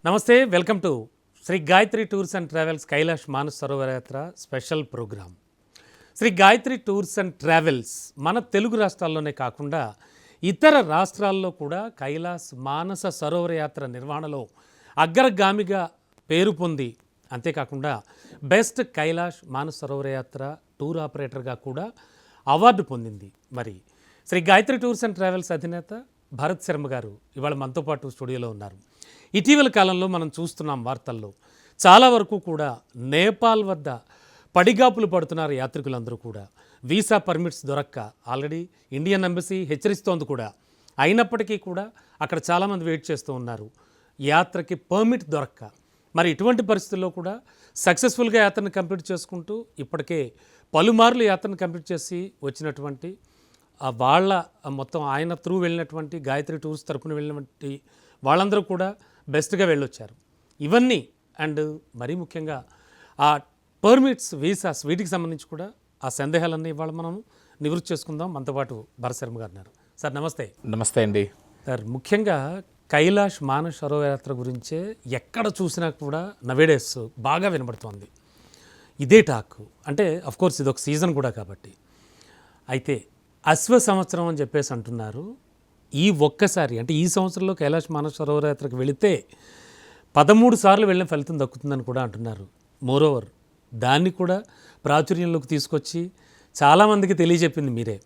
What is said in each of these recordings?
నమస్తే, welcome to Shri Gayatri tours and Travels Kailash Manasa Sarovara yatra special programme. Shri Gayatri tours and Travels మన తెలుగు రాష్ట్రాల్లోనే కాకుండా ఇతర రాష్ట్రాల్లో కూడా కైలాస్ మానస సరోవర యాత్ర నిర్వహణలో అగ్రగామిగా పేరు పొంది, అంతేకాకుండా బెస్ట్ కైలాష్ మానస సరోవర యాత్ర టూర్ ఆపరేటర్గా కూడా అవార్డు పొందింది. మరి Shri Gayatri tours and travels అధినేత భరత్ శర్మ గారు ఇవాళ మనతో పాటు స్టూడియోలో ఉన్నారు. ఇటీవల కాలంలో మనం చూస్తున్నాం వార్తల్లో చాలా వరకు కూడా నేపాల్ వద్ద పడిగాపులు పడుతున్నారు యాత్రికులందరూ కూడా. వీసా పర్మిట్స్ దొరక్క ఆల్రెడీ ఇండియన్ ఎంబసీ హెచ్చరిస్తోంది కూడా. అయినప్పటికీ కూడా అక్కడ చాలామంది వెయిట్ చేస్తూ ఉన్నారు యాత్రకి పర్మిట్ దొరక్క. మరి ఇటువంటి పరిస్థితుల్లో కూడా సక్సెస్ఫుల్గా యాత్రను కంప్లీట్ చేసుకుంటూ ఇప్పటికే పలుమార్లు యాత్రను కంప్లీట్ చేసి వచ్చినటువంటి వాళ్ళ మొత్తం ఆయన త్రూ వెళ్ళినటువంటి గాయత్రి టూర్స్ తరపున వెళ్ళినటువంటి వాళ్ళందరూ కూడా బెస్ట్గా వెళ్ళొచ్చారు. ఇవన్నీ అండ్ మరీ ముఖ్యంగా ఆ పర్మిట్స్, వీసాస్, వీటికి సంబంధించి కూడా ఆ సందేహాలన్నీ ఇవాళ మనం నివృత్తి చేసుకుందాం. మనతో పాటు భరత్ శర్మ గారు ఉన్నారు. సార్ నమస్తే. నమస్తే అండి. సార్, ముఖ్యంగా కైలాష్ మానస సరోవర యాత్ర గురించే ఎక్కడ చూసినా కూడా నవేడేస్ బాగా వినబడుతోంది. ఇదే టాక్. అంటే అఫ్కోర్స్ ఇది ఒక సీజన్ కూడా కాబట్టి. అయితే అశ్వ సంవత్సరం అని చెప్పేసి అంటున్నారు. ఈ ఒక్కసారి అంటే ఈ సంవత్సరంలో కైలాష్ మానస సరోవర యాత్రకు వెళితే 13 సార్లు వెళ్ళిన ఫలితం దక్కుతుందని కూడా అంటున్నారు. మోరోవర్ దాన్ని కూడా ప్రాచుర్యంలోకి తీసుకొచ్చి చాలామందికి తెలియజెప్పింది మీరే.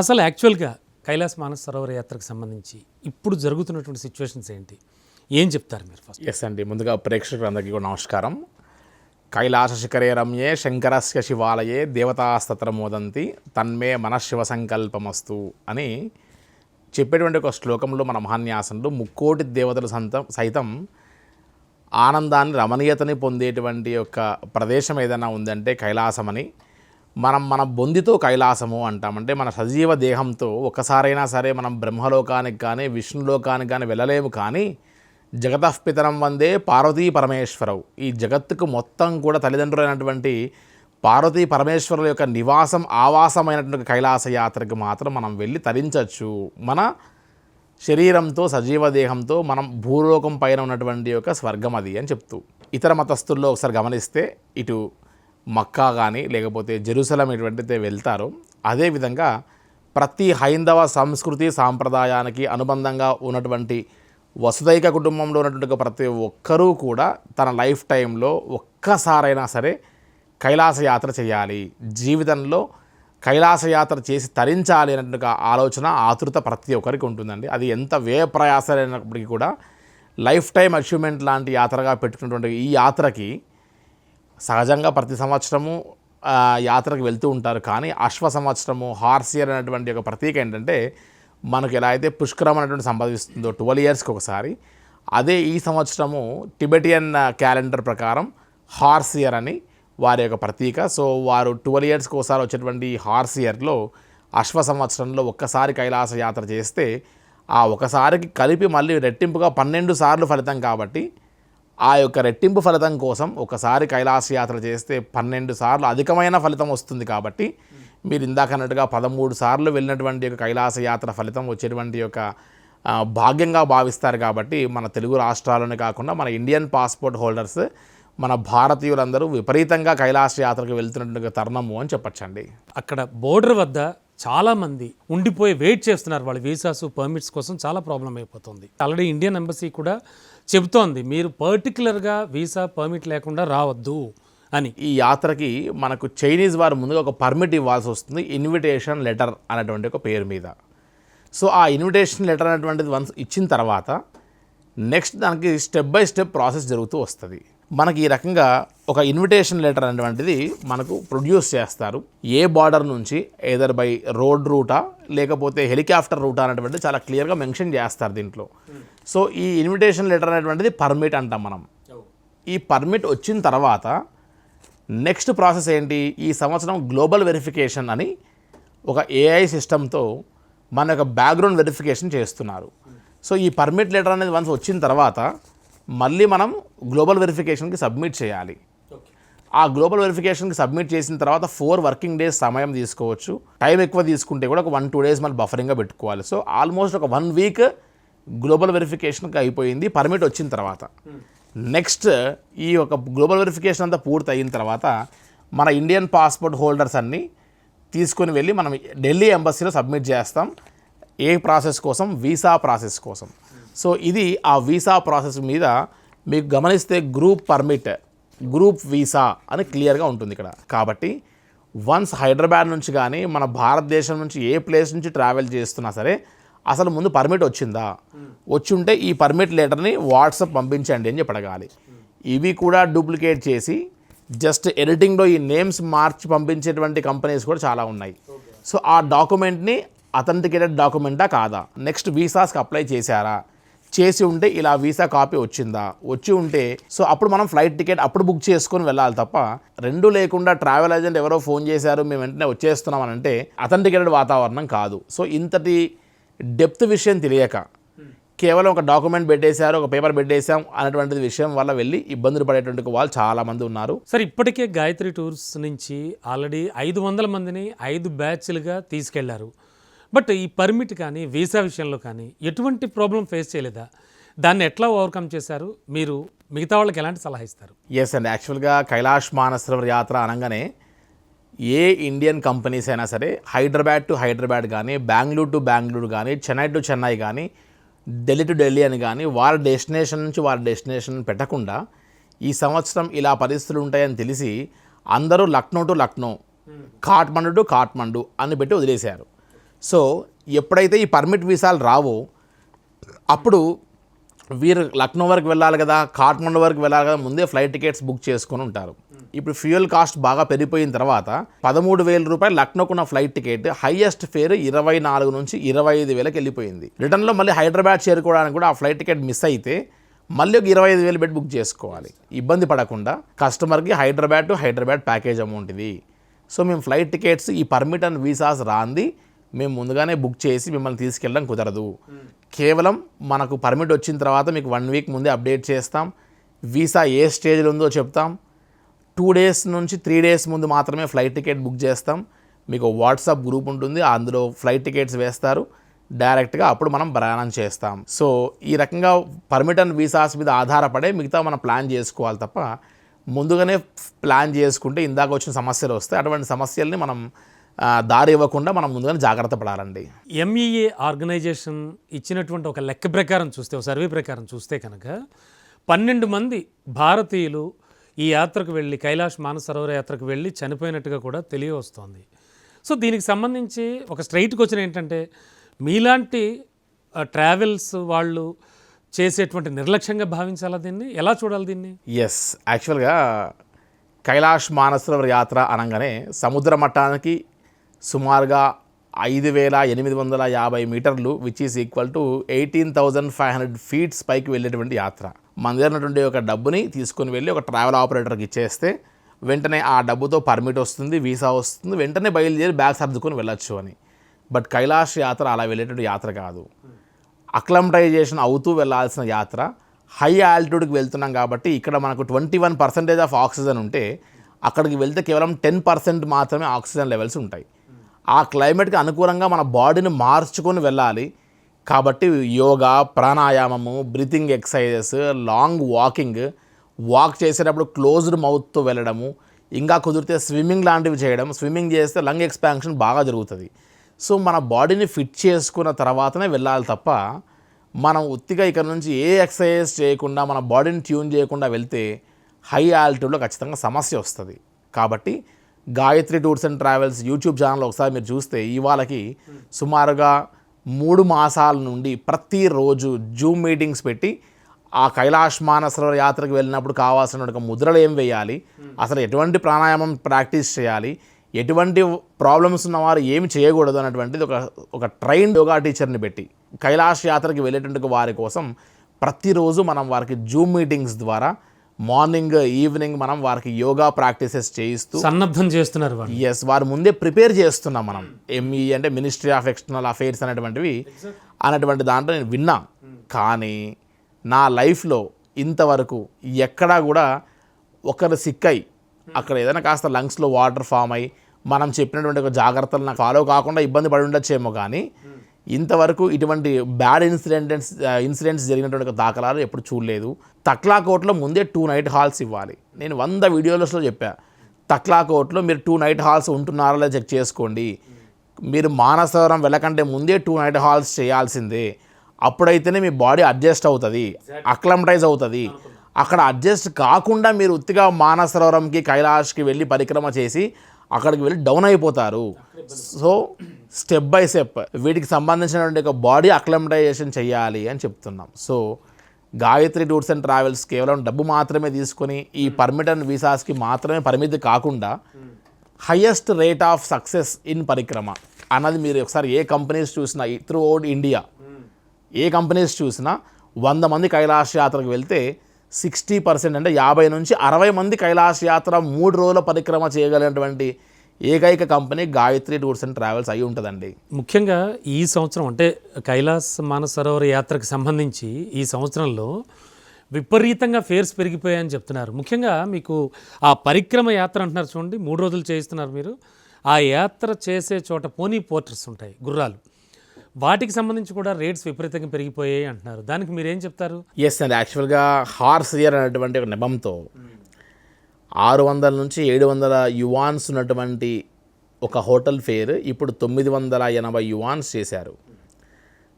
అసలు యాక్చువల్గా కైలాష్ మానస సరోవర యాత్రకు సంబంధించి ఇప్పుడు జరుగుతున్నటువంటి సిచ్యువేషన్స్ ఏంటి, ఏం చెప్తారు మీరు ఫస్ట్? ఎస్ అండి, ముందుగా ప్రేక్షకులందరికీ కూడా నమస్కారం. కైలాస శిఖరే రమ్యే శంకరస్య శివాలయే దేవతాస్తత్ర మోదంతి తన్మే మనశివ సంకల్పమస్తు అని చెప్పేటువంటి ఒక శ్లోకంలో మన మహాన్యాసంలో ముక్కోటి దేవతలు సైతం ఆనందాన్ని, రమణీయతని పొందేటువంటి ఒక ప్రదేశం ఏదైనా ఉందంటే కైలాసమని. మన బొందితో కైలాసము అంటామంటే మన సజీవ దేహంతో ఒక్కసారైనా సరే మనం బ్రహ్మలోకానికి కానీ విష్ణులోకానికి కానీ వెళ్ళలేము. కానీ జగతఃపితరం వందే పార్వతీ పరమేశ్వరవు, ఈ జగత్తుకు మొత్తం కూడా తల్లిదండ్రులైనటువంటి పార్వతీ పరమేశ్వరుల యొక్క నివాసం, ఆవాసమైనటువంటి కైలాస యాత్రకు మాత్రం మనం వెళ్ళి తరించవచ్చు. మన శరీరంతో, సజీవ దేహంతో మనం భూలోకం పైన ఉన్నటువంటి యొక్క స్వర్గం అది అని చెప్తూ, ఇతర మతస్థుల్లో ఒకసారి గమనిస్తే ఇటు మక్కా కానీ లేకపోతే జెరూసలం ఎటువంటితే వెళ్తారో అదేవిధంగా ప్రతి హైందవ సంస్కృతి సాంప్రదాయానికి అనుబంధంగా ఉన్నటువంటి వసుదైక కుటుంబంలో ఉన్నటువంటి ప్రతి ఒక్కరూ కూడా తన లైఫ్ టైంలో ఒక్కసారైనా సరే కైలాస యాత్ర చేయాలి, జీవితంలో కైలాస యాత్ర చేసి తరించాలి అనేటువంటి ఆలోచన, ఆతృత ప్రతి ఒక్కరికి ఉంటుందండి. అది ఎంత వ్యయ ప్రయాసమైనప్పటికీ కూడా లైఫ్ టైం అచీవ్మెంట్ లాంటి యాత్రగా పెట్టుకున్నటువంటి ఈ యాత్రకి సహజంగా ప్రతి సంవత్సరము యాత్రకు వెళ్తూ ఉంటారు. కానీ అశ్వ సంవత్సరము, హార్స్ ఇయర్ అనేటువంటి ఒక ప్రతీక ఏంటంటే మనకు ఎలా అయితే పుష్కరం అనేటువంటి సంపాదిస్తుందో 12 ఇయర్స్కి ఒకసారి, అదే ఈ సంవత్సరము టిబెటియన్ క్యాలెండర్ ప్రకారం హార్స్ ఇయర్ అని వారి యొక్క ప్రతీక. సో వారు 12 ఇయర్స్కి ఒకసారి వచ్చేటువంటి హార్స్ ఇయర్లో అశ్వ సంవత్సరంలో ఒక్కసారి కైలాస యాత్ర చేస్తే ఆ ఒకసారికి కలిపి మళ్ళీ రెట్టింపుగా 12 సార్లు ఫలితం. కాబట్టి ఆ యొక్క రెట్టింపు ఫలితం కోసం ఒకసారి కైలాస యాత్ర చేస్తే 12 సార్లు అధికమైన ఫలితం వస్తుంది. కాబట్టి మీరు ఇందాక అన్నట్టుగా 13 సార్లు వెళ్ళినటువంటి యొక్క కైలాస యాత్ర ఫలితం వచ్చేటువంటి యొక్క భాగ్యంగా భావిస్తారు. కాబట్టి మన తెలుగు రాష్ట్రాల్లోనే కాకుండా మన ఇండియన్ పాస్పోర్ట్ హోల్డర్స్, మన భారతీయులందరూ విపరీతంగా కైలాస యాత్రకు వెళ్తున్నటువంటి తరుణము అని చెప్పచ్చండి. అక్కడ బోర్డర్ వద్ద చాలామంది ఉండిపోయి వెయిట్ చేస్తున్నారు. వాళ్ళ వీసాస్, పర్మిట్స్ కోసం చాలా ప్రాబ్లం అయిపోతుంది. ఆల్రెడీ ఇండియన్ ఎంబసీ కూడా చెబుతోంది మీరు పర్టికులర్గా వీసా, పర్మిట్ లేకుండా రావద్దు అని. ఈ యాత్రకి మనకు చైనీస్ వారు ముందుగా ఒక పర్మిట్ ఇవ్వాల్సి వస్తుంది, ఇన్విటేషన్ లెటర్ అనేటువంటి ఒక పేరు మీద. సో ఆ ఇన్విటేషన్ లెటర్ అనేటువంటిది వన్స్ ఇచ్చిన తర్వాత నెక్స్ట్ దానికి స్టెప్ బై స్టెప్ ప్రాసెస్ జరుగుతూ వస్తుంది. మనకి ఈ రకంగా ఒక ఇన్విటేషన్ లెటర్ అనేటువంటిది మనకు ప్రొడ్యూస్ చేస్తారు. ఏ బార్డర్ నుంచి ఏదర్ బై రోడ్ రూటా లేకపోతే హెలికాప్టర్ రూటా అనేటువంటిది చాలా క్లియర్గా మెన్షన్ చేస్తారు దీంట్లో. సో ఈ ఇన్విటేషన్ లెటర్ అనేటువంటిది పర్మిట్ అంటాం మనం. ఈ పర్మిట్ వచ్చిన తర్వాత నెక్స్ట్ ప్రాసెస్ ఏంటి, ఈ సంవత్సరం గ్లోబల్ వెరిఫికేషన్ అని ఒక ఏఐ సిస్టంతో మన యొక్క బ్యాక్గ్రౌండ్ వెరిఫికేషన్ చేస్తున్నారు. సో ఈ పర్మిట్ లెటర్ అనేది వన్స్ వచ్చిన తర్వాత మళ్ళీ మనం గ్లోబల్ వెరిఫికేషన్కి సబ్మిట్ చేయాలి. ఆ గ్లోబల్ వెరిఫికేషన్కి సబ్మిట్ చేసిన తర్వాత 4 వర్కింగ్ డేస్ సమయం తీసుకోవచ్చు. టైం ఎక్కువ తీసుకుంటే కూడా ఒక 1-2 డేస్ మళ్ళీ బఫరింగ్గా పెట్టుకోవాలి. సో ఆల్మోస్ట్ ఒక 1 వీక్ గ్లోబల్ వెరిఫికేషన్కి అయిపోయింది పర్మిట్ వచ్చిన తర్వాత. నెక్స్ట్ ఈ ఒక గ్లోబల్ వెరిఫికేషన్ అంతా పూర్తి అయిన తర్వాత మన ఇండియన్ పాస్పోర్ట్ హోల్డర్స్ అన్నీ తీసుకొని వెళ్ళి మనం ఢిల్లీ ఎంబసీలో సబ్మిట్ చేస్తాం. ఏ ప్రాసెస్ కోసం? వీసా ప్రాసెస్ కోసం. సో ఇది ఆ వీసా ప్రాసెస్ మీద మీకు గమనిస్తే గ్రూప్ పర్మిట్, గ్రూప్ వీసా అని క్లియర్గా ఉంటుంది ఇక్కడ. కాబట్టి వన్స్ హైదరాబాద్ నుంచి కానీ మన భారతదేశం నుంచి ఏ ప్లేస్ నుంచి ట్రావెల్ చేస్తున్నా సరే అసలు ముందు పర్మిట్ వచ్చిందా, వచ్చి ఉంటే ఈ పర్మిట్ లెటర్ని వాట్సాప్ పంపించండి అని చెప్పడగాలి. ఇవి కూడా డూప్లికేట్ చేసి జస్ట్ ఎడిటింగ్లో ఈ నేమ్స్ మార్చి పంపించేటువంటి కంపెనీస్ కూడా చాలా ఉన్నాయి. సో ఆ డాక్యుమెంట్ని అథెంటికేటెడ్ డాక్యుమెంటా కాదా, నెక్స్ట్ వీసాస్కి అప్లై చేశారా, చేసి ఉంటే ఇలా వీసా కాపీ వచ్చిందా, వచ్చి ఉంటే సో అప్పుడు మనం ఫ్లైట్ టికెట్ అప్పుడు బుక్ చేసుకొని వెళ్ళాలి తప్ప రెండు లేకుండా ట్రావెల్ ఏజెంట్ ఎవరో ఫోన్ చేశారు మేము వెంటనే వచ్చేస్తున్నాం అని అంటే అథెంటికేటెడ్ వాతావరణం కాదు. సో ఇంతటి డెప్త్ విషయం తెలియక కేవలం ఒక డాక్యుమెంట్ పెట్టేశారు, ఒక పేపర్ పెట్టేశాం అనేటువంటి విషయం వల్ల వెళ్ళి ఇబ్బందులు పడేటువంటి వాళ్ళు చాలామంది ఉన్నారు. సార్ ఇప్పటికే గాయత్రి టూర్స్ నుంచి ఆల్రెడీ 500 మందిని 5 బ్యాచ్లుగా తీసుకెళ్లారు. బట్ ఈ పర్మిట్ కానీ వీసా విషయంలో కానీ ఎటువంటి ప్రాబ్లం ఫేస్ చేయలేదా? దాన్ని ఎట్లా ఓవర్కమ్ చేశారు? మీరు మిగతా వాళ్ళకి ఎలాంటి సలహా ఇస్తారు? ఎస్ అండి, యాక్చువల్గా కైలాష్ మానసరోవర్ యాత్ర అనగానే ఏ ఇండియన్ కంపెనీస్ అయినా సరే హైదరాబాద్ టు హైదరాబాద్ కానీ, బెంగళూరు టు బెంగళూరు కానీ, చెన్నై టు చెన్నై కానీ, ఢిల్లీ టు ఢిల్లీ అని కానీ వారి డెస్టినేషన్ నుంచి వారి డెస్టినేషన్ పెట్టకుండా ఈ సంవత్సరం ఇలా పరిస్థితులు ఉంటాయని తెలిసి అందరూ లక్నో టు లక్నో, కాఠ్మండు టు కాఠ్మండు అని పెట్టి వదిలేశారు. సో ఎప్పుడైతే ఈ పర్మిట్ వీసాలు రావో అప్పుడు వీరు లక్నో వరకు వెళ్ళాలి కదా, కాఠ్మండు వరకు వెళ్ళాలి కదా, ముందే ఫ్లైట్ టికెట్స్ బుక్ చేసుకొని ఉంటారు. ఇప్పుడు ఫ్యూయల్ కాస్ట్ బాగా పెరిగిపోయిన తర్వాత 13,000 రూపాయలు లక్నోకున్న ఫ్లైట్ టికెట్ హైయెస్ట్ ఫేర్ 24 నుంచి 25,000కి వెళ్ళిపోయింది. రిటర్న్లో మళ్ళీ హైదరాబాద్ చేరుకోవడానికి కూడా ఆ ఫ్లైట్ టికెట్ మిస్ అయితే మళ్ళీ ఒక 25,000 పెట్టి బుక్ చేసుకోవాలి. ఇబ్బంది పడకుండా కస్టమర్కి Hyderabad to Hyderabad package amount ఇది. సో మేము ఫ్లైట్ టికెట్స్ ఈ పర్మిట్ అండ్ వీసాస్ రాంది మేము ముందుగానే బుక్ చేసి మిమ్మల్ని తీసుకెళ్ళడం కుదరదు. కేవలం మనకు పర్మిట్ వచ్చిన తర్వాత మీకు 1 వీక్ ముందే అప్డేట్ చేస్తాం, వీసా ఏ స్టేజ్లో ఉందో చెప్తాం, 2 డేస్ నుంచి 3 డేస్ ముందు మాత్రమే ఫ్లైట్ టికెట్ బుక్ చేస్తాం. మీకు వాట్సాప్ గ్రూప్ ఉంటుంది, అందులో ఫ్లైట్ టికెట్స్ వేస్తారు, డైరెక్ట్గా అప్పుడు మనం ప్రయాణం చేస్తాం. సో ఈ రకంగా పర్మిట్ అండ్ వీసాస్ మీద ఆధారపడే మిగతా మనం ప్లాన్ చేసుకోవాలి తప్ప ముందుగానే ప్లాన్ చేసుకుంటే ఇందాక వచ్చిన సమస్యలు వస్తాయి. అటువంటి సమస్యల్ని మనం దారి ఇవ్వకుండా మనం ముందుగానే జాగ్రత్త పడాలండి. ఎంఈఏ ఆర్గనైజేషన్ ఇచ్చినటువంటి ఒక లెక్క ప్రకారం చూస్తే, ఒక సర్వే ప్రకారం చూస్తే కనుక 12 మంది భారతీయులు ఈ యాత్రకు వెళ్ళి కైలాష్ మానసరోవర్ యాత్రకు వెళ్ళి చనిపోయినట్టుగా కూడా తెలియవస్తోంది. సో దీనికి సంబంధించి ఒక స్ట్రైట్ క్వశ్చన్ ఏంటంటే మీలాంటి ట్రావెల్స్ వాళ్ళు చేసేటువంటి నిర్లక్ష్యంగా భావించాలా, దీన్ని ఎలా చూడాలి దీన్ని? ఎస్, యాక్చువల్గా కైలాష్ మానసరోవర్ యాత్ర అనగానే సముద్ర మట్టానికి సుమారుగా 5,850 మీటర్లు which is equal to 18,500 feets పైకి వెళ్ళేటువంటి యాత్ర. మన దగ్గర ఉన్నటువంటి ఒక డబ్బుని తీసుకొని వెళ్ళి ఒక ట్రావెల్ ఆపరేటర్కి ఇచ్చేస్తే వెంటనే ఆ డబ్బుతో పర్మిట్ వస్తుంది, వీసా వస్తుంది, వెంటనే బయలుదేరి బ్యాగ్ సర్దుకొని వెళ్ళొచ్చు అని. బట్ కైలాష్ యాత్ర అలా వెళ్ళేటువంటి యాత్ర కాదు. అక్లమటైజేషన్ అవుతూ వెళ్ళాల్సిన యాత్ర. హై ఆల్టిట్యూడ్కి వెళ్తున్నాం కాబట్టి ఇక్కడ మనకు 21% ఆఫ్ ఆక్సిజన్ ఉంటే అక్కడికి వెళ్తే కేవలం 10% మాత్రమే ఆక్సిజన్ లెవెల్స్ ఉంటాయి. ఆ క్లైమేట్కి అనుకూలంగా మన బాడీని మార్చుకొని వెళ్ళాలి. కాబట్టి యోగా, ప్రాణాయామము, బ్రీతింగ్ ఎక్సర్సైజెస్, లాంగ్ వాక్ చేసేటప్పుడు క్లోజ్డ్ మౌత్తో వెళ్ళడము, ఇంకా కుదిరితే స్విమ్మింగ్ లాంటివి చేయడం. స్విమ్మింగ్ చేస్తే లంగ్ ఎక్స్పాన్షన్ బాగా జరుగుతుంది. సో మన బాడీని ఫిట్ చేసుకున్న తర్వాతనే వెళ్ళాలి తప్ప మనం ఉత్తిగా ఇక్కడ నుంచి ఏ ఎక్సర్సైజ్ చేయకుండా మన బాడీని ట్యూన్ చేయకుండా వెళ్తే హై ఆల్టిట్యూడ్లో ఖచ్చితంగా సమస్య వస్తుంది. కాబట్టి Gayatri tours and travels YouTube channel ఒకసారి మీరు చూస్తే ఇవాళకి సుమారుగా 3 మాసాల నుండి ప్రతిరోజు జూమ్ మీటింగ్స్ పెట్టి ఆ కైలాష్ మానసరోవర్ యాత్రకు వెళ్ళినప్పుడు కావాల్సిన ముద్రలు ఏం వేయాలి, అసలు ఎటువంటి ప్రాణాయామం ప్రాక్టీస్ చేయాలి, ఎటువంటి ప్రాబ్లమ్స్ ఉన్నవారు ఏమి చేయకూడదు అన్నటువంటిది ఒక ట్రైన్డ్ యోగా టీచర్ని పెట్టి కైలాష్ యాత్రకి వెళ్ళేటువంటి వారి కోసం ప్రతిరోజు మనం వారికి జూమ్ మీటింగ్స్ ద్వారా మార్నింగ్ ఈవినింగ్ మనం వారికి యోగా ప్రాక్టీసెస్ చేయిస్తూ సన్నద్ధం చేస్తున్నారు. ఎస్, వారు ముందే ప్రిపేర్ చేస్తున్నాం మనం. ఎంఈ అంటే మినిస్ట్రీ ఆఫ్ ఎక్స్టర్నల్ అఫైర్స్ అనేటువంటి దాంట్లో నేను విన్నా. కానీ నా లైఫ్లో ఇంతవరకు ఎక్కడా కూడా ఒకరు సిక్కై అక్కడ ఏదైనా కాస్త లంగ్స్లో వాటర్ ఫామ్ అయ్యి మనం చెప్పినటువంటి ఒక జాగ్రత్తలు నాకు ఫాలో కాకుండా ఇబ్బంది పడి ఉండొచ్చేమో, కానీ ఇంతవరకు ఇటువంటి బ్యాడ్ ఇన్సిడెంట్స్ జరిగినటువంటి ఒక దాఖలాలు ఎప్పుడు చూడలేదు. తక్లాకోట్లో ముందే 2 నైట్ హాల్స్ ఇవ్వాలి. నేను 100 వీడియోస్లో చెప్పా, తక్లాకోట్లో మీరు 2 నైట్ హాల్స్ ఉంటున్నారా లేదా చెక్ చేసుకోండి. మీరు మానసవరం వెళ్ళకంటే ముందే 2 నైట్ హాల్స్ చేయాల్సిందే. అప్పుడైతేనే మీ బాడీ అడ్జస్ట్ అవుతుంది, అక్లమటైజ్ అవుతుంది. అక్కడ అడ్జస్ట్ కాకుండా మీరు ఉత్తిగా మానసరోవరంకి కైలాష్కి వెళ్ళి పరిక్రమ చేసి అక్కడికి వెళ్ళి డౌన్ అయిపోతారు. సో స్టెప్ బై స్టెప్ వీటికి సంబంధించినటువంటి ఒక బాడీ అక్లమటైజేషన్ చేయాలి అని చెప్తున్నాం. So Gayatri tours and travels కేవలం డబ్బు మాత్రమే తీసుకొని ఈ పర్మిట్ అండ్ వీసాస్కి మాత్రమే పరిమితి కాకుండా highest rate of success in పరిక్రమ అన్నది మీరు ఒకసారి ఏ కంపెనీస్ చూసినా త్రూ అవుట్ ఇండియా ఏ కంపెనీస్ చూసినా 100 మంది కైలాష్ యాత్రకు వెళ్తే 60% అంటే 50 నుంచి 60 మంది కైలాష్ యాత్ర 3 రోజుల పరిక్రమ చేయగలిగినటువంటి ఏకైక company Gayatri tours and travels అయి ఉంటుందండి. ముఖ్యంగా ఈ సంవత్సరం అంటే కైలాస్ మానస సరోవర యాత్రకు సంబంధించి ఈ సంవత్సరంలో విపరీతంగా ఫేర్స్ పెరిగిపోయాయని చెప్తున్నారు. ముఖ్యంగా మీకు ఆ పరిక్రమ యాత్ర అంటున్నారు చూడండి, 3 రోజులు చేయిస్తున్నారు మీరు. ఆ యాత్ర చేసే చోట పోనీ పోర్టర్స్ ఉంటాయి, గుర్రాలు, వాటికి సంబంధించి కూడా రేట్స్ విపరీతంగా పెరిగిపోయాయి అంటున్నారు. దానికి మీరేం చెప్తారు? ఎస్ అండి, యాక్చువల్గా హార్స్ ఇయర్ అనేటువంటి ఒక నెపంతో 600 నుంచి 700 యువాన్స్ ఉన్నటువంటి ఒక హోటల్ ఫేర్ ఇప్పుడు 980 యువాన్స్ చేశారు.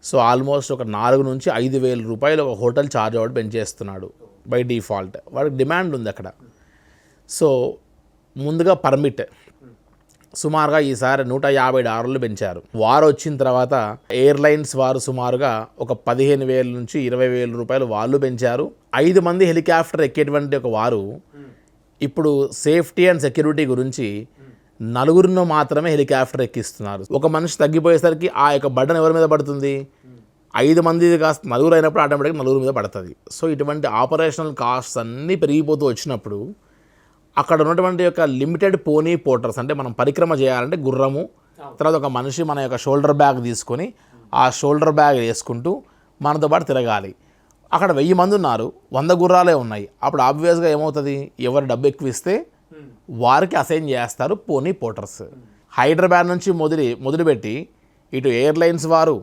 సో ఆల్మోస్ట్ ఒక 4 నుంచి 5,000 రూపాయలు ఒక హోటల్ ఛార్జ్ అవుట్ పెంచేస్తున్నాడు బై డిఫాల్ట్. వాడికి డిమాండ్ ఉంది అక్కడ. సో ముందుగా పర్మిట్ సుమారుగా ఈసారి $150 పెంచారు. వారు వచ్చిన తర్వాత ఎయిర్లైన్స్ వారు సుమారుగా ఒక 15,000 నుంచి 20,000 రూపాయలు వాళ్ళు పెంచారు. 5 మంది హెలికాప్టర్ ఎక్కేటువంటి ఒక వారు ఇప్పుడు సేఫ్టీ అండ్ సెక్యూరిటీ గురించి 4 మాత్రమే హెలికాప్టర్ ఎక్కిస్తున్నారు. ఒక మనిషి తగ్గిపోయేసరికి ఆ యొక్క బటన్ ఎవరి మీద పడుతుంది? 5 మంది కాస్త 4 అయినప్పుడు ఆటోమేటిక్గా 4 మీద పడుతుంది. సో ఇటువంటి ఆపరేషనల్ కాస్ట్స్ అన్నీ పెరిగిపోతూ వచ్చినప్పుడు అక్కడ ఉన్నటువంటి యొక్క లిమిటెడ్ పోనీ పోర్టర్స్, అంటే మనం పరిక్రమ చేయాలంటే గుర్రము, తర్వాత ఒక మనిషి మన యొక్క షోల్డర్ బ్యాగ్ తీసుకొని ఆ షోల్డర్ బ్యాగ్ వేసుకుంటూ మనతో పాటు తిరగాలి. అక్కడ 1000 మంది ఉన్నారు, 100 గుర్రాలే ఉన్నాయి. అప్పుడు ఆబ్వియస్గా ఏమవుతుంది? ఎవరు డబ్బు ఎక్కువ ఇస్తే వారికి అసైన్ చేస్తారు పోనీ పోర్టర్స్. హైదరాబాద్ నుంచి మొదలుపెట్టి ఇటు ఎయిర్లైన్స్ వారు,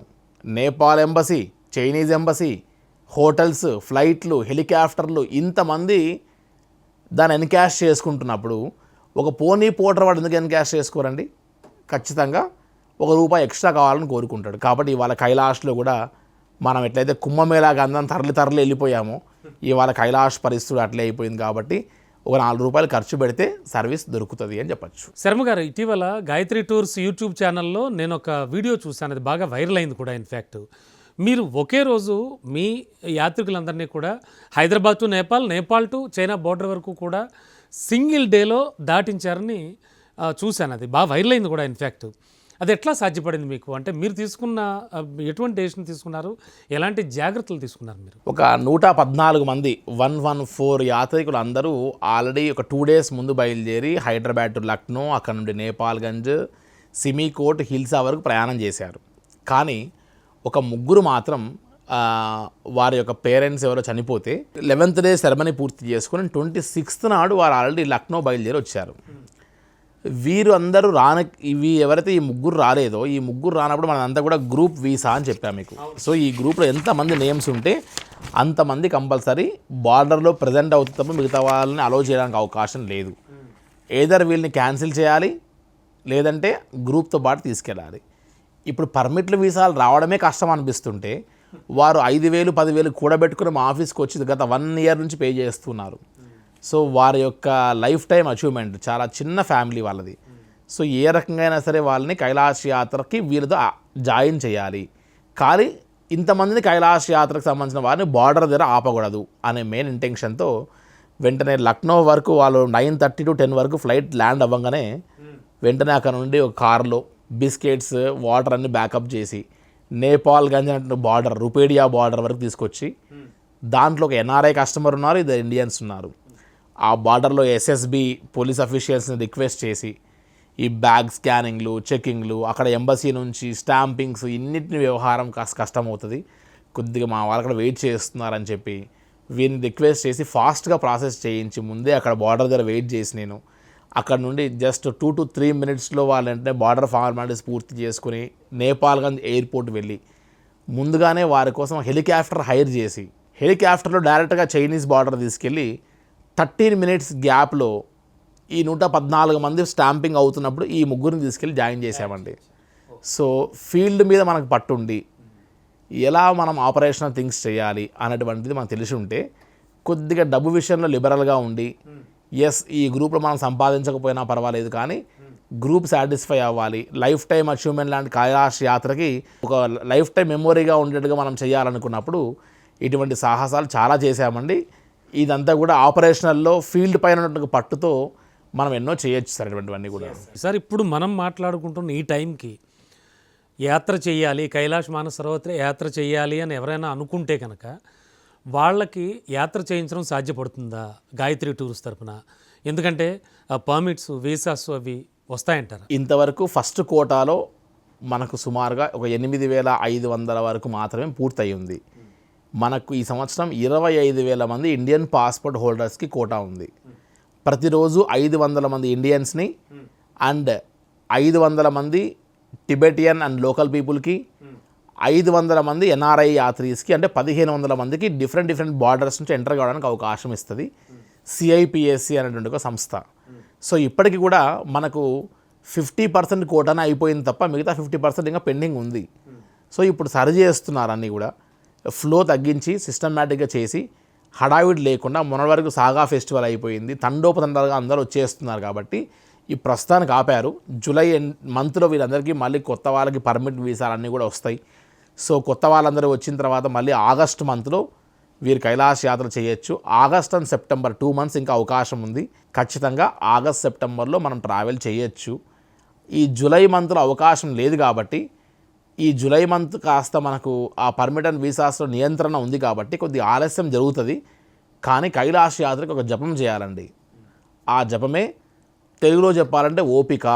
Nepal embassy, Chinese embassy, hotels, ఫ్లైట్లు, హెలికాప్టర్లు, ఇంతమంది దాన్ని ఎన్కాష్ చేసుకుంటున్నప్పుడు ఒక పోనీ పోర్టర్ వాడు ఎందుకు ఎన్కాష్ చేసుకోరండి? ఖచ్చితంగా ₹1 ఎక్స్ట్రా కావాలని కోరుకుంటాడు. కాబట్టి ఇవాళ కైలాష్లో కూడా మనం ఎట్లయితే కుంభమేళాగా అందరం తరలి వెళ్ళిపోయామో ఇవాళ కైలాష్ పరిస్థితి అట్లే అయిపోయింది. కాబట్టి ఒక ₹4 ఖర్చు పెడితే సర్వీస్ దొరుకుతుంది అని చెప్పచ్చు. శర్మ గారు, ఇటీవల గాయత్రి టూర్స్ యూట్యూబ్ ఛానల్లో నేను ఒక వీడియో చూశాను, అది బాగా వైరల్ అయింది కూడా. ఇన్ఫ్యాక్ట్ మీరు ఒకే రోజు మీ యాత్రికులందరినీ కూడా Hyderabad to Nepal, Nepal to China border వరకు కూడా సింగిల్ డేలో దాటించారని చూశాను. అది బాగా వైరల్ అయింది కూడా. ఇన్ఫ్యాక్ట్ అది ఎట్లా సాధ్యపడింది మీకు? అంటే మీరు తీసుకున్న ఎటువంటి డెసిషన్ తీసుకున్నారు, ఎలాంటి జాగ్రత్తలు తీసుకున్నారు మీరు? ఒక 114 మంది 114 యాత్రికులు అందరూ ఆల్రెడీ ఒక 2 డేస్ ముందు బయలుదేరి హైదరాబాద్ టు లక్నో, అక్కడ నుండి నేపాల్గంజ్, సిమికోట్, హిల్సా వరకు ప్రయాణం చేశారు. కానీ ఒక 3 మాత్రం వారి యొక్క పేరెంట్స్ ఎవరో చనిపోతే 11th డే సెరమనీ పూర్తి చేసుకొని 26th నాడు వారు ఆల్రెడీ లక్నో బయలుదేరి వచ్చారు. వీరు అందరూ ఇవి ఎవరైతే ఈ 3 రాలేదో, ఈ 3 రానప్పుడు మనంతా కూడా గ్రూప్ వీసా అని చెప్పాము మీకు. సో ఈ గ్రూప్లో ఎంతమంది నేమ్స్ ఉంటే అంతమంది కంపల్సరీ బార్డర్లో ప్రజెంట్ అవుతుంది తప్ప మిగతా వాళ్ళని అలౌ చేయడానికి అవకాశం లేదు. ఏదర్ వీళ్ళని క్యాన్సిల్ చేయాలి, లేదంటే గ్రూప్తో పాటు తీసుకెళ్ళాలి. ఇప్పుడు పర్మిట్లు వీసాలు రావడమే కష్టం అనిపిస్తుంటే వారు 5,000 10,000 కూడబెట్టుకుని మా ఆఫీస్కి వచ్చి గత 1 year నుంచి పే చేస్తున్నారు. సో వారి యొక్క లైఫ్ టైం అచీవ్మెంట్, చాలా చిన్న ఫ్యామిలీ వాళ్ళది. సో ఏ రకంగా అయినా సరే వాళ్ళని కైలాష్ యాత్రకి వీళ్ళతో జాయిన్ చేయాలి. కానీ ఇంతమందిని కైలాష్ యాత్రకు సంబంధించిన వారిని బార్డర్ దగ్గర ఆపకూడదు అనే మెయిన్ ఇంటెన్షన్తో వెంటనే లక్నో వరకు వాళ్ళు 9:30 to 10 వరకు ఫ్లైట్ ల్యాండ్ అవ్వగానే వెంటనే అక్కడ నుండి ఒక కార్లో బిస్కెట్స్, వాటర్ అన్ని బ్యాకప్ చేసి నేపాల్గంజ్ అంటే బార్డర్, రుపేడియా బార్డర్ వరకు తీసుకొచ్చి దాంట్లో ఒక ఎన్ఆర్ఐ కస్టమర్ ఉన్నారు, 2 ఇండియన్స్ ఉన్నారు. ఆ బార్డర్లో ఎస్ఎస్బి పోలీస్ అఫీషియల్స్ని రిక్వెస్ట్ చేసి ఈ బ్యాగ్ స్కానింగ్లు, చెకింగ్లు, అక్కడ ఎంబసీ నుంచి స్టాంపింగ్స్, ఇన్నిటిని వ్యవహారం కాస్త కష్టమవుతుంది, కొద్దిగా మా వాళ్ళు అక్కడ వెయిట్ చేస్తున్నారని చెప్పి వీరిని రిక్వెస్ట్ చేసి ఫాస్ట్గా ప్రాసెస్ చేయించి ముందే అక్కడ బార్డర్ దగ్గర వెయిట్ చేసి నేను అక్కడ నుండి జస్ట్ 2 to 3 మినిట్స్లో వాళ్ళంటే బార్డర్ ఫార్మాలిటీస్ పూర్తి చేసుకుని నేపాల్గంజ్ ఎయిర్పోర్ట్ వెళ్ళి ముందుగానే వారి కోసం హెలికాప్టర్ హైర్ చేసి హెలికాప్టర్లో డైరెక్ట్గా చైనీస్ బార్డర్ తీసుకెళ్ళి 13 మినిట్స్ గ్యాప్లో ఈ 114 మంది స్టాంపింగ్ అవుతున్నప్పుడు ఈ ముగ్గురిని తీసుకెళ్ళి జాయిన్ చేసామండి. సో ఫీల్డ్ మీద మనకు పట్టుండి ఎలా మనం ఆపరేషనల్ థింగ్స్ చేయాలి అనేటువంటిది మనకు తెలిసి ఉంటే కొద్దిగా డబ్బు విషయంలో లిబరల్గా ఉండి ఎస్ ఈ గ్రూప్లో మనం సంపాదించకపోయినా పర్వాలేదు కానీ గ్రూప్ సాటిస్ఫై అవ్వాలి, లైఫ్ టైం అచీవ్మెంట్ లాంటి కైలాష్ యాత్రకి ఒక లైఫ్ టైం మెమొరీగా ఉండేట్టుగా మనం చేయాలనుకున్నప్పుడు ఇటువంటి సాహసాలు చాలా చేశామండి. ఇదంతా కూడా ఆపరేషనల్లో ఫీల్డ్ పైన ఉన్నటువంటి పట్టుతో మనం ఎన్నో చేయొచ్చు సార్ ఇటువంటివన్నీ కూడా. సార్ ఇప్పుడు మనం మాట్లాడుకుంటున్న ఈ టైంకి యాత్ర చేయాలి, కైలాష్ మానస సరోవర్ యాత్ర చేయాలి అని ఎవరైనా అనుకుంటే కనుక వాళ్ళకి యాత్ర చేయించడం సాధ్యపడుతుందా గాయత్రి టూర్స్ తరపున? ఎందుకంటే పర్మిట్స్ వీసాస్ అవి వస్తాయంటారు. ఇంతవరకు ఫస్ట్ కోటాలో మనకు సుమారుగా ఒక 8,500 వరకు మాత్రమే పూర్తయి ఉంది. మనకు ఈ సంవత్సరం 25,000 మంది ఇండియన్ పాస్పోర్ట్ హోల్డర్స్కి కోటా ఉంది. ప్రతిరోజు 500 మంది ఇండియన్స్ని అండ్ 500 మంది టిబెటియన్ అండ్ లోకల్ పీపుల్కి, 500 మంది ఎన్ఆర్ఐ యాత్రీస్కి, అంటే 1,500 మందికి డిఫరెంట్ బార్డర్స్ నుంచి ఎంటర్ కావడానికి అవకాశం ఇస్తుంది సిఐపిఎస్సి అనేటువంటి ఒక సంస్థ. సో ఇప్పటికి కూడా మనకు 50% కోటానే అయిపోయింది తప్ప మిగతా 50% ఇంకా పెండింగ్ ఉంది. సో ఇప్పుడు సరి చేస్తున్నారు అన్నీ కూడా, ఫ్లో తగ్గించి సిస్టమేటిక్గా చేసి హడావిడి లేకుండా. మొన్న వరకు సాగా ఫెస్టివల్ అయిపోయింది, తండోపతండాలుగా అందరూ వచ్చేస్తున్నారు కాబట్టి ఈ ప్రస్తుతానికి ఆపారు. జూలై మంత్లో వీళ్ళందరికీ మళ్ళీ కొత్త వాళ్ళకి పర్మిట్ వీసాలు అన్నీ కూడా వస్తాయి. సో కొత్త వాళ్ళందరూ వచ్చిన తర్వాత మళ్ళీ ఆగస్ట్ మంత్లో వీరు కైలాష్ యాత్ర చేయొచ్చు. ఆగస్ట్ అండ్ సెప్టెంబర్ 2 months ఇంకా అవకాశం ఉంది. ఖచ్చితంగా ఆగస్ట్ సెప్టెంబర్లో మనం ట్రావెల్ చేయొచ్చు. ఈ జూలై మంత్లో అవకాశం లేదు కాబట్టి ఈ జూలై మంత్ కాస్త మనకు ఆ పర్మిట్ అండ్ వీసాస్లో నియంత్రణ ఉంది కాబట్టి కొద్దిగా ఆలస్యం జరుగుతుంది. కానీ కైలాష్ యాత్రకి ఒక జపం చేయాలండి. ఆ జపమే తెలుగులో చెప్పాలంటే ఓపిక,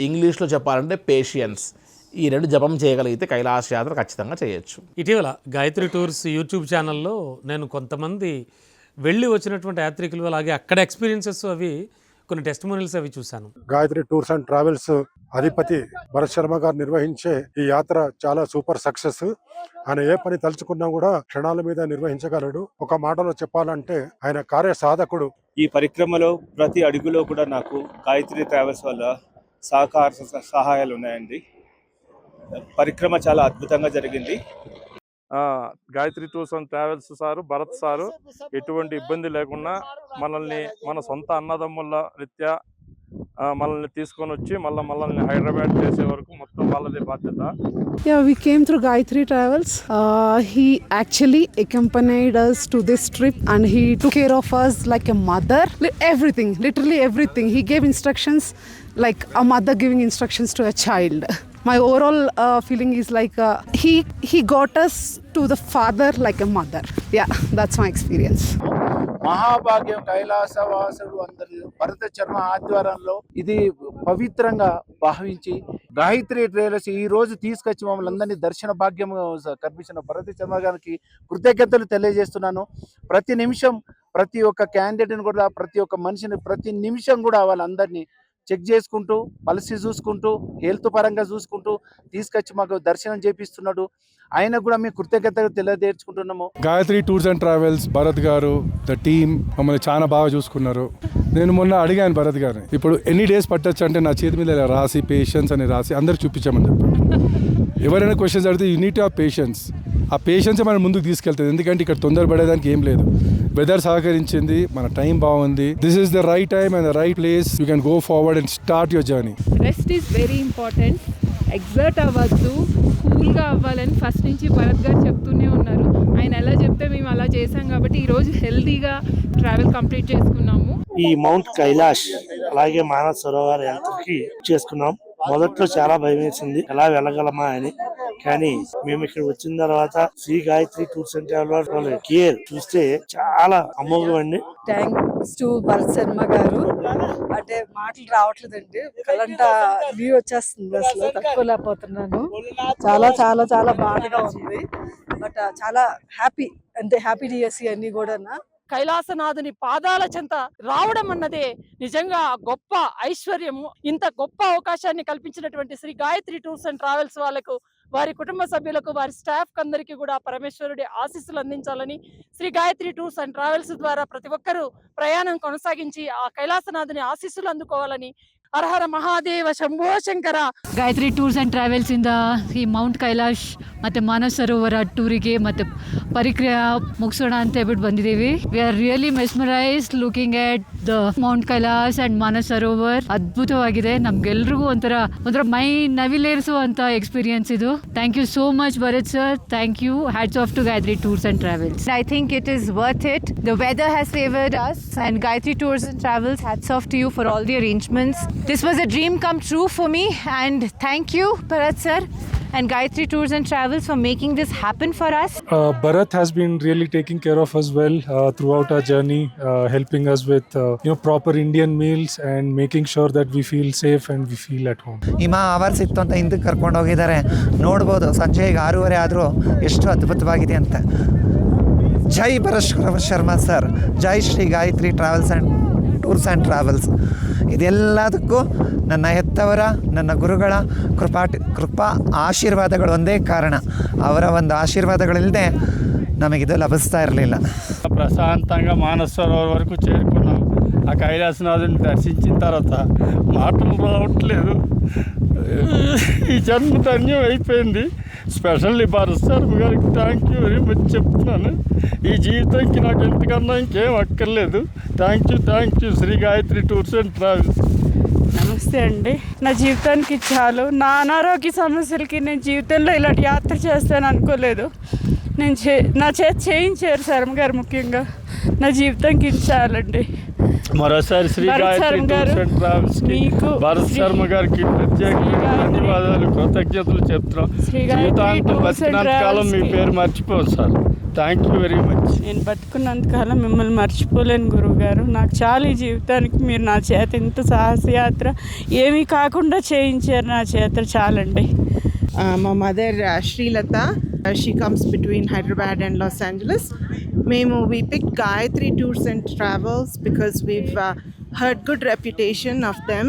ఇంగ్లీష్లో చెప్పాలంటే పేషియన్స్. ఈ 2 జపం చేయగలిగితే కైలాష్ యాత్ర ఖచ్చితంగా చేయొచ్చు. ఇటీవల గాయత్రి టూర్స్ యూట్యూబ్ ఛానల్లో నేను కొంతమంది వెళ్ళి వచ్చినటువంటి యాత్రికులు అలాగే అక్కడ ఎక్స్పీరియన్సెస్ అవి కొన్ని టెస్టిమోనియల్స్ అవి చూశాను. గాయత్రి టూర్స్ అండ్ ట్రావెల్స్ అధిపతి భరత్ శర్మ గారు నిర్వహించే ఈ యాత్ర చాలా సూపర్ సక్సెస్. ఆయన ఏ పని తలుచుకున్నా కూడా క్షణాల మీద నిర్వహించగలడు. ఒక మాటలో చెప్పాలంటే ఆయన కార్య సాధకుడు. ఈ పరిక్రమలో ప్రతి అడుగులో కూడా నాకు గాయత్రి ట్రావెల్స్ వల్ల సహాయాలు ఉన్నాయండి. పరిక్రమ చాలా అద్భుతంగా జరిగింది. Gayatri tours and travels sir, Bharat sir ఎటువంటి ఇబ్బంది లేకుండా మనల్ని మన సొంత అన్నదమ్ముల రీత్యా మనల్ని తీసుకొని వచ్చి మనల్ని హైదరాబాద్ చేసే వరకు మొత్తం వాళ్ళదే బాధ్యత. Yeah, we came through Gayatri Travels. He actually accompanied us to this trip and he took care of us like a mother. Everything, literally everything. He gave instructions like a mother giving instructions to a child. My overall feeling is like he got us to the father like a mother. Yeah, that's my experience. మహాభాగ్యం కైలాసవాసుడు అందరి భరత శర్మ ఆధ్వర్యంలో ఇది పవిత్రంగా భావించి Gayatri trailers ఈ రోజు తీసుకొచ్చి మమ్మల్ని అందరినీ దర్శన భాగ్యం కల్పించిన భరత శర్మ గారికి కృతజ్ఞతలు తెలియజేస్తున్నాను. ప్రతి నిమిషం ప్రతి ఒక్క క్యాండిడేట్ని కూడా, ప్రతి ఒక్క మనిషిని ప్రతి నిమిషం కూడా వాళ్ళందరినీ చెక్ చేసుకుంటూ, పలిసి చూసుకుంటూ, హెల్త్ పరంగా చూసుకుంటూ తీసుకొచ్చి మాకు దర్శనం చేపిస్తున్నాడు. ఆయన కూడా మేము కృతజ్ఞతగా తెలియజేసుకుంటున్నాము. Gayatri tours and Travels Bharat garu, the team మమ్మల్ని చాలా బాగా చూసుకున్నారు. నేను మొన్న అడిగాను భరత్ గారిని, ఇప్పుడు ఎన్ని డేస్ పట్టచ్చు అంటే నా చేతి మీద ఇలా రాసి పేషెన్స్ అని రాసి అందరికి చూపించామని చెప్పాడు. ఎవరైనా క్వశ్చన్స్ అడిగితే you need to have patience. ఆ పేషెన్సే మనం ముందుకు తీసుకెళ్తుంది. ఎందుకంటే ఇక్కడ తొందరపడేదానికి ఏం లేదు. వెదర్ సహకరించింది, మన టైం బాగుంది. This is the right time and the right place. You can go forward and start your journey. Rest is very important. Exert అవ్వద్దు, కూల్గా అవ్వాలని ఫస్ట్ నుంచి భరత్ గారు చెప్తూనే ఉన్నారు. ఆయన ఎలా చెప్తే మేము అలా చేసాం కాబట్టి ఈరోజు హెల్తీగా ట్రావెల్ కంప్లీట్ చేసుకున్నాము. ఈ మౌంట్ కైలాష్ అలాగే మానస సరోవర్ యాత్రకి చేసుకున్నాం. మొదట్లో చాలా భయం వేసింది, ఎలా వెళ్ళగలమా అని. కానీ మేము ఇక్కడ వచ్చిన తర్వాత Shri Gayatri tours and travels వాళ్ళ కేర్ చూస్తే చాలా అమోఘం అండి. థ్యాంక్స్ టు భరత్ శర్మ గారు. అంటే మాటలు రావట్లేదండి, కలంట లీవ్ వచ్చేస్తుంది, అసలు తట్టుకోలేకపోతున్నాను. చాలా చాలా చాలా బాధగా ఉంది. బట్ చాలా హ్యాపీ, అంటే హ్యాపీ డిఎస్సి అన్ని కూడా కైలాసనాథుని పాదాల చెంత రావడం అన్నదే నిజంగా గొప్ప ఐశ్వర్యము. ఇంత గొప్ప అవకాశాన్ని కల్పించినటువంటి Shri Gayatri tours and travels వాళ్ళకు, వారి కుటుంబ సభ్యులకు, వారి స్టాఫ్ అందరికీ కూడా పరమేశ్వరుడి ఆశీస్సులు అందించాలని, Shri Gayatri tours and travels ద్వారా ప్రతి ఒక్కరూ ప్రయాణం కొనసాగించి ఆ కైలాసనాథుని ఆశీస్సులు అందుకోవాలని. హరహర మహాదేవ శంభో ಶಂಕರ. ಗಾಯತ್ರಿ ಟೂರ್ಸ್ ಆ್ಯಂಡ್ ಟ್ರಾವೆಲ್ಸಿಂದ ಈ ಮೌಂಟ್ ಕೈಲಾಶ್ ಮತ್ತು ಮಾನಸ ಸರೋವರ ಟೂರಿಗೆ ಮತ್ತು ಪರಿಕ್ರಿಯೆ ಮುಗಿಸೋಣ ಅಂತ ಹೇಳ್ಬಿಟ್ಟು ಬಂದಿದ್ದೀವಿ. We are really mesmerised looking at the Mount Kailash and Manasa Sarovar. ಅದ್ಭುತವಾಗಿದೆ. ನಮ್ಗೆಲ್ರಿಗೂ ಒಂಥರ ಮೈ ನವಿಲೇರಿಸುವಂಥ ಎಕ್ಸ್ಪೀರಿಯನ್ಸ್ ಇದು. Thank you so much Bharat sir. Thank you. Hats off to Gayatri tours and Travels. I think it is worth it. The weather has favored us, and Gayatri Tours and Travels, hats off to you for all the arrangements. This was a dream come true for me, and thank you Bharat sir and Gayatri Tours and Travels for making this happen for us. Bharat has been really taking care of us well throughout our journey, helping us with proper Indian meals and making sure that we feel safe and we feel at home. ಹಿಮ hours ಇತ್ತು ಅಂತ ಹಿಂದಕ್ಕೆ ಕರ್ಕೊಂಡು ಹೋಗಿದ್ದಾರೆ. ನೋಡ್ಬೋದು ಸಂಜೆ ಈಗ 6:30 ಆದರೂ ಎಷ್ಟು ಅದ್ಭುತವಾಗಿದೆ ಅಂತ. ಜೈ ಭರತ್ ಶರ್ಮಾ ಸರ್, ಜೈ Shri Gayatri Travels and Tours and Travels. ಇದೆಲ್ಲದಕ್ಕೂ ನನ್ನ ಹೆತ್ತವರ, ನನ್ನ ಗುರುಗಳ ಕೃಪಾ ಆಶೀರ್ವಾದಗಳು ಒಂದೇ ಕಾರಣ. ಅವರ ಒಂದು ఆశీర్వాదಗಳಿಲ್ಲದೆ నమగిది లభిస్తా ఇరలిಲ್ಲ. ప్రశాంతంగా మానస సరోవర్ వరకు చేరుకున్నాం. ఆ కైలాసనాథుని దర్శించిన తర్వాత మాటలు రావట్లేదు. ఈ జన్మ ధన్యం అయిపోయింది. స్పెషల్లీ భరత్ శర్మ గారికి థ్యాంక్ యూ వెరీ మచ్ చెప్తున్నాను. ఈ జీవితానికి నాకు ఎంతకన్నా ఇంకేం అక్కర్లేదు. Thank you Shri Gayatri tours and travels. నమస్తే అండి. నా జీవితానికి చాలు. నా అనారోగ్య సమస్యలకి నేను జీవితంలో ఇలాంటి యాత్ర చేస్తాను అనుకోలేదు. నా చేత చేయించారు శర్మ గారు. ముఖ్యంగా నా జీవితానికి ఇది చాలండి. మరోసారి Shri Gayatri tours and travels కి, భరత్ శర్మ గారికి ప్రత్యేకంగా ధన్యవాదాలు, కృతజ్ఞతలు చెప్తున్నాం. జీవితాంతం బతికినంత కాలం మీ పేరు మర్చిపోదు sir. Thank you very much. నేను బతుకున్నంతకాలం మిమ్మల్ని మర్చిపోలేను గురువు గారు. నాకు చాలా ఈ జీవితానికి మీరు నా చేత ఇంత సాహసయాత్ర ఏమీ కాకుండా చేయించారు. నా చేత చాలండి. మా mother Srilatha, she comes between Hyderabad and Los Angeles. We picked Gayatri Tours and Travels because we've heard good reputation of them.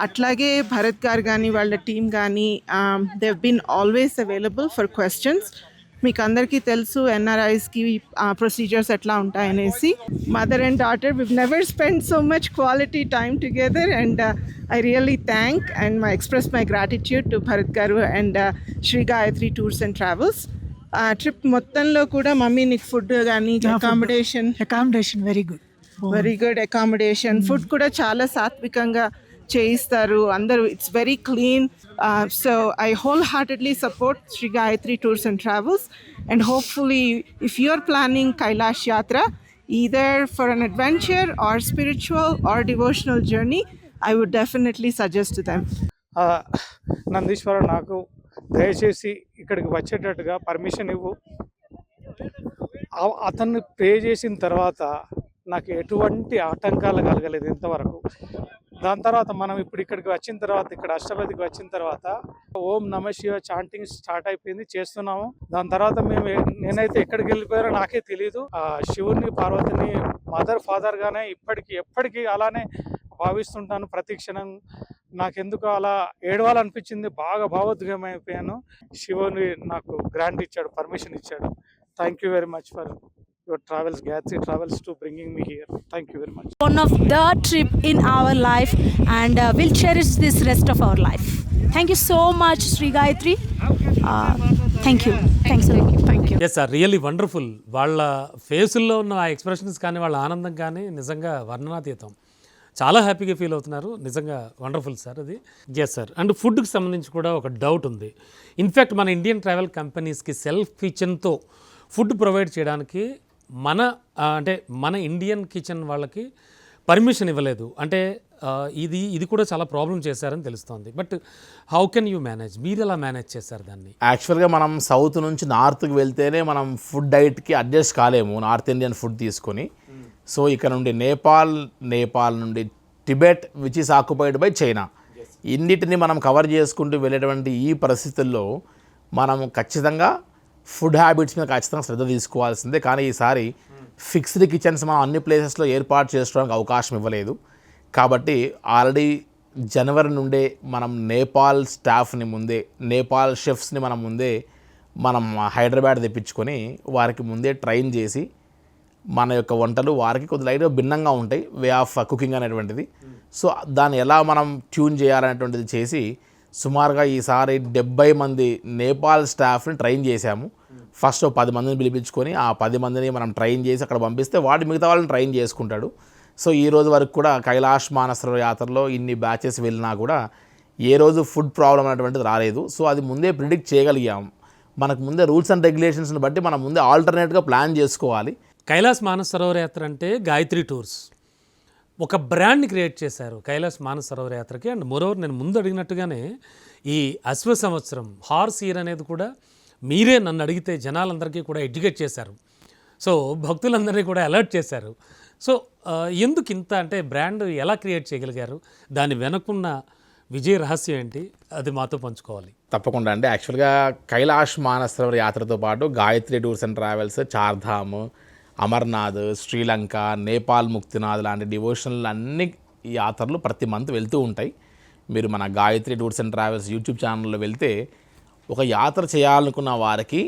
అట్లాగే భరత్ గారు కానీ వాళ్ళ టీమ్ కానీ they've been always available for questions. మీకు అందరికీ తెలుసు ఎన్ఆర్ఐస్కి ప్రొసీజర్స్ ఎట్లా ఉంటాయనేసి. Mother and daughter, we've never spent so much quality time together, and I really thank and express my gratitude to Bharat Garu and Sri Gayatri Tours and Travels. Trip మొత్తంలో కూడా mummy నీకు food కానీ accommodation very good accommodation, food కూడా చాలా సాత్వికంగా చేయిస్తారు అందరూ. It's very clean. So I whole heartedly support Shri Gayatri tours and travels, and hopefully if you are planning Kailash yatra either for an adventure or spiritual or devotional journey, I would definitely suggest to them. Nandeeswara, నాకు దయచేసి ఇక్కడికి వచ్చేటట్టుగా permission ఇవ్వు. అతన్ని pay చేసిన తర్వాత నాకు ఎటువంటి ఆటంకాలు కలగలేదు ఇంతవరకు. దాని తర్వాత మనం ఇప్పుడు ఇక్కడికి వచ్చిన తర్వాత, ఇక్కడ అష్టపదికి వచ్చిన తర్వాత ఓం నమ శివ చాంటింగ్ స్టార్ట్ అయిపోయింది, చేస్తున్నాము. దాని తర్వాత నేనైతే ఎక్కడికి వెళ్ళిపోయారో నాకే తెలియదు. శివుని, పార్వతిని మదర్ ఫాదర్ గానే ఎప్పటికీ అలానే భావిస్తుంటాను ప్రతి క్షణం. నాకెందుకు అలా ఏడవాలనిపించింది, బాగా భావోద్వేగమైపోయాను. శివుని నాకు గ్రాంట్ ఇచ్చాడు, పర్మిషన్ ఇచ్చాడు. Thank you very much for your travels, Gayatri Travels, to bringing me here. Thank you very much. One of the trip in our life, and we'll cherish this rest of our life. Thank you so much, Sri Gayatri. Thank you. Thank you. Yes sir, really wonderful. వాళ్ళ ఫేసుల్లో ఉన్న ఆ expressions కానీ, వాళ్ళ ఆనందం కానీ నిజంగా వర్ణనాతీతం. చాలా హ్యాపీగా ఫీల్ అవుతున్నారు. నిజంగా వండర్ఫుల్ సార్ అది. Yes sir. అండ్ ఫుడ్కి సంబంధించి కూడా ఒక డౌట్ ఉంది. ఇన్ఫ్యాక్ట్ మన ఇండియన్ ట్రావెల్ కంపెనీస్కి సెల్ఫ్ కిచెన్తో ఫుడ్ ప్రొవైడ్ చేయడానికి మన ఇండియన్ కిచెన్ వాళ్ళకి పర్మిషన్ ఇవ్వలేదు. అంటే ఇది కూడా చాలా ప్రాబ్లం చేశారని తెలుస్తోంది. But how can you manage? మీరు ఎలా మేనేజ్ చేశారు దాన్ని? యాక్చువల్గా మనం సౌత్ నుంచి నార్త్కి వెళ్తేనే మనం ఫుడ్ డైట్కి అడ్జస్ట్ కాలేము, నార్త్ ఇండియన్ ఫుడ్ తీసుకొని. సో ఇక్కడ నుండి నేపాల్ నుండి Tibet, which is occupied by China, ఇన్నిటిని మనం కవర్ చేసుకుంటూ వెళ్ళేటువంటి ఈ పరిస్థితుల్లో మనం ఖచ్చితంగా ఫుడ్ హ్యాబిట్స్ మీద ఖచ్చితంగా శ్రద్ధ తీసుకోవాల్సిందే. కానీ ఈసారి ఫిక్స్డ్ కిచెన్స్ మనం అన్ని ప్లేసెస్లో ఏర్పాటు చేసుకోవడానికి అవకాశం ఇవ్వలేదు. కాబట్టి ఆల్రెడీ జనవరి నుండే మనం నేపాల్ స్టాఫ్ని ముందే, నేపాల్ షెఫ్స్ని మనం హైదరాబాద్ తెప్పించుకొని వారికి ముందే ట్రైన్ చేసి మన యొక్క వంటలు వారికి కొద్ది లైట్గా భిన్నంగా ఉంటాయి, వే ఆఫ్ కుకింగ్ అనేటువంటిది. సో దాన్ని ఎలా మనం ట్యూన్ చేయాలనేటువంటిది చేసి సుమారుగా ఈసారి 70 మంది నేపాల్ స్టాఫ్ని ట్రైన్ చేశాము. ఫస్ట్ 10 మందిని పిలిపించుకొని ఆ 10 మందిని మనం ట్రైన్ చేసి అక్కడ పంపిస్తే వాడు మిగతా వాళ్ళని ట్రైన్ చేసుకుంటాడు. సో ఈ రోజు వరకు కూడా కైలాష్ మానసరోవర్ యాత్రలో ఇన్ని బ్యాచెస్ వెళ్ళినా కూడా ఏ రోజు ఫుడ్ ప్రాబ్లం అనేటువంటిది రాలేదు. సో అది ముందే ప్రిడిక్ట్ చేయగలిగాం. మనకు ముందే రూల్స్ అండ్ రెగ్యులేషన్స్ని బట్టి మనం ముందే ఆల్టర్నేట్గా ప్లాన్ చేసుకోవాలి. కైలాస్ మానస సరోవర్ యాత్ర అంటే గాయత్రి టూర్స్ ఒక బ్రాండ్ని క్రియేట్ చేశారు కైలాస్ మానస సరోవర్ యాత్రకి. అండ్ మోరోవర్ నేను ముందు అడిగినట్టుగానే ఈ అశ్వ సంవత్సరం హార్స్ ఇయర్ అనేది కూడా మీరే నన్ను అడిగితే జనాలందరికీ కూడా ఎడ్యుకేట్ చేశారు. సో భక్తులందరినీ కూడా అలర్ట్ చేశారు. సో ఎందుకు ఇంత అంటే బ్రాండ్ ఎలా క్రియేట్ చేయగలిగారు, దాని వెనకున్న విజయ రహస్యం ఏంటి, అది మాతో పంచుకోవాలి. తప్పకుండా అండి. యాక్చువల్గా కైలాష్ మానసరోవర్ యాత్రతో పాటు Gayatri tours and travels, Chardham, Amarnath, Sri Lanka, Nepal Muktinath లాంటి డివోషనల్ అన్ని యాత్రలు ప్రతి మంత్ వెళ్తూ ఉంటాయి. మీరు మన Gayatri tours and travels YouTube ఛానల్లో వెళ్తే ఒక యాత్ర చేయాలనుకున్న వారికి,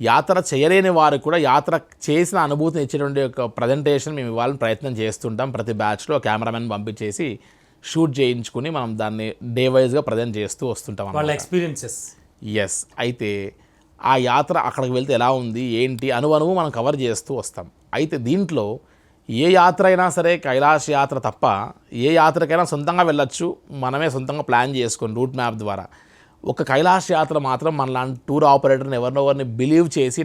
యాత్ర చేయలేని వారికి కూడా యాత్ర చేసిన అనుభూతిని ఇచ్చేటువంటి ఒక ప్రజెంటేషన్ మేము ఇవ్వాలని ప్రయత్నం చేస్తుంటాం. ప్రతి బ్యాచ్లో కెమెరామెన్ పంపించేసి షూట్ చేయించుకుని మనం దాన్ని డే వైజ్గా ప్రజెంట్ చేస్తూ వస్తుంటాం వాళ్ళ ఎక్స్పీరియన్సెస్. ఎస్. అయితే ఆ యాత్ర అక్కడికి వెళ్తే ఎలా ఉంది ఏంటి అనువు మనం కవర్ చేస్తూ వస్తాం. అయితే దీంట్లో ఏ యాత్ర అయినా సరే కైలాష్ యాత్ర తప్ప ఏ యాత్రకైనా సొంతంగా వెళ్ళొచ్చు, మనమే సొంతంగా ప్లాన్ చేసుకొని రూట్ మ్యాప్ ద్వారా. ఒక కైలాష్ యాత్ర మాత్రం మనలాంటి టూర్ ఆపరేటర్ని ఎవరినెవరిని బిలీవ్ చేసి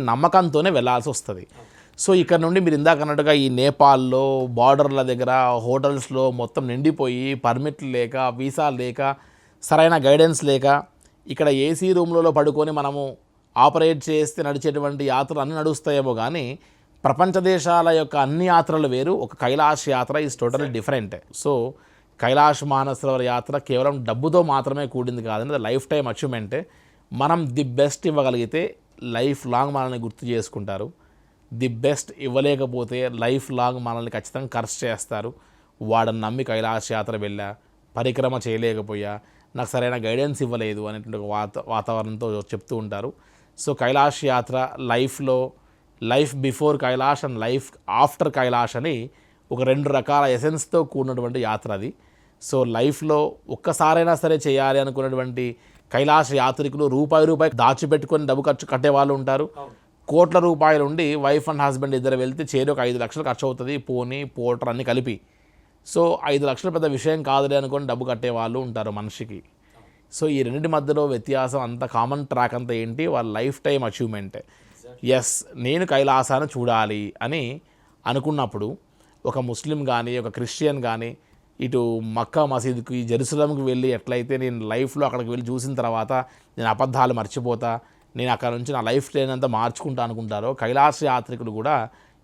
నమ్మకంతోనే వెళ్ళాల్సి వస్తుంది. సో ఇక్కడ నుండి మీరు ఇందాక అన్నట్టుగా ఈ నేపాల్లో బార్డర్ల దగ్గర హోటల్స్లో మొత్తం నిండిపోయి పర్మిట్లు లేక, వీసా లేక, సరైన గైడెన్స్ లేక, ఇక్కడ ఏసీ రూమ్లలో పడుకొని మనము ఆపరేట్ చేస్తే నడిచేటువంటి యాత్రలు అన్నీ నడుస్తాయేమో కానీ ప్రపంచ దేశాల యొక్క అన్ని యాత్రలు వేరు. ఒక కైలాష్ యాత్ర is totally different. So Kailash Mansarovar యాత్ర కేవలం డబ్బుతో మాత్రమే కూడింది కాదండి, అది లైఫ్ టైం అచీవ్మెంటే. మనం ది బెస్ట్ ఇవ్వగలిగితే లైఫ్ లాంగ్ మనల్ని గుర్తు చేసుకుంటారు. ది బెస్ట్ ఇవ్వలేకపోతే లైఫ్ లాంగ్ మనల్ని ఖచ్చితంగా ఖర్చు చేస్తారు. వాడని నమ్మి కైలాష్ యాత్ర వెళ్ళా, పరిక్రమ చేయలేకపోయా, నాకు సరైన గైడెన్స్ ఇవ్వలేదు అనేటువంటి వాతావరణంతో చెప్తూ ఉంటారు. సో కైలాష్ యాత్ర life before Kailash and life after Kailash అని ఒక 2 రకాల ఎసెన్స్తో కూడినటువంటి యాత్ర అది. సో లైఫ్లో ఒక్కసారైనా సరే చేయాలి అనుకున్నటువంటి కైలాష్ యాత్రికులు రూపాయి దాచిపెట్టుకొని డబ్బు ఖర్చు కట్టే వాళ్ళు ఉంటారు. కోట్ల రూపాయలు ఉండి వైఫ్ అండ్ హస్బెండ్ ఇద్దరు వెళ్తే చేరి ఒక 5 లక్షలు ఖర్చు అవుతుంది, పోనీ పోటర్ అన్నీ కలిపి. సో 5 లక్షలు పెద్ద విషయం కాదులే అనుకొని డబ్బు కట్టే వాళ్ళు ఉంటారు మనిషికి. సో ఈ రెండింటి మధ్యలో వ్యత్యాసం అంత కామన్ ట్రాక్ అంతా ఏంటి, వాళ్ళ లైఫ్ టైం అచీవ్మెంట్. ఎస్, నేను కైలాసాన్ని చూడాలి అని అనుకున్నప్పుడు ఒక ముస్లిం కానీ ఒక క్రిస్టియన్ కానీ ఇటు మక్కా మసీదుకి జెరూసలంకి వెళ్ళి ఎట్లయితే నేను లైఫ్లో అక్కడికి వెళ్ళి చూసిన తర్వాత నేను అబద్ధాలు మర్చిపోతా, నేను అక్కడ నుంచి నా లైఫ్ స్టైల్ అంతా మార్చుకుంటా అనుకుంటారో కైలాస యాత్రికులు కూడా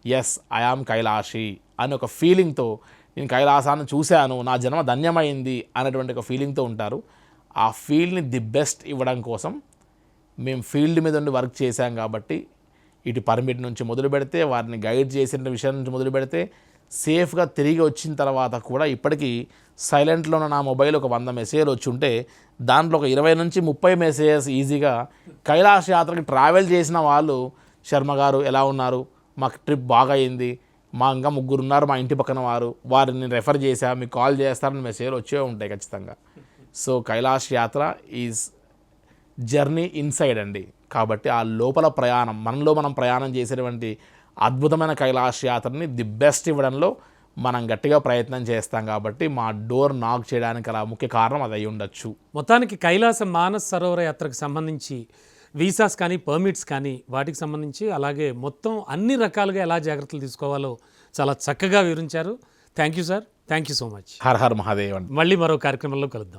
ఎస్ ఐ ఆమ్ కైలాషి అని ఒక ఫీలింగ్తో నేను కైలాసాన్ని చూశాను, నా జన్మ ధన్యమైంది అనేటువంటి ఒక ఫీలింగ్తో ఉంటారు. ఆ ఫీల్ని ది బెస్ట్ ఇవ్వడం కోసం మేము ఫీల్డ్ మీద ఉండి వర్క్ చేశాం కాబట్టి ఇటు పర్మిట్ నుంచి మొదలు పెడితే, వారిని గైడ్ చేసిన విషయం నుంచి మొదలు పెడితే, సేఫ్గా తిరిగి వచ్చిన తర్వాత కూడా ఇప్పటికీ సైలెంట్లో ఉన్న నా మొబైల్ ఒక 100 మెసేజ్లు వచ్చి ఉంటే దాంట్లో ఒక 20 నుంచి 30 మెసేజెస్ ఈజీగా కైలాష్ యాత్రకి ట్రావెల్ చేసిన వాళ్ళు, శర్మ గారు ఎలా ఉన్నారు, మాకు ట్రిప్ బాగా అయింది, మా ఇంకా 3 ఉన్నారు మా ఇంటి పక్కన వారిని రెఫర్ చేశా, మీకు కాల్ చేస్తారని మెసేజ్లు వచ్చే ఉంటాయి ఖచ్చితంగా. సో కైలాష్ యాత్ర ఈజ్ జర్నీ ఇన్సైడ్ అండి. కాబట్టి ఆ లోపల ప్రయాణం, మనలో మనం ప్రయాణం చేసేటువంటి అద్భుతమైన కైలాష్ యాత్రని ది బెస్ట్ ఇవ్వడంలో మనం గట్టిగా ప్రయత్నం చేస్తాం. కాబట్టి మా డోర్ నాక్ చేయడానికి అలా ముఖ్య కారణం అది అయి ఉండొచ్చు. మొత్తానికి కైలాస మానస్ సరోవర యాత్రకు సంబంధించి వీసాస్ కానీ పర్మిట్స్ కానీ వాటికి సంబంధించి అలాగే మొత్తం అన్ని రకాలుగా ఎలా జాగ్రత్తలు తీసుకోవాలో చాలా చక్కగా వివరించారు. Thank you sir, thank you so much. Her her Mahadev. మళ్ళీ మరో కార్యక్రమంలో కలుద్దాం.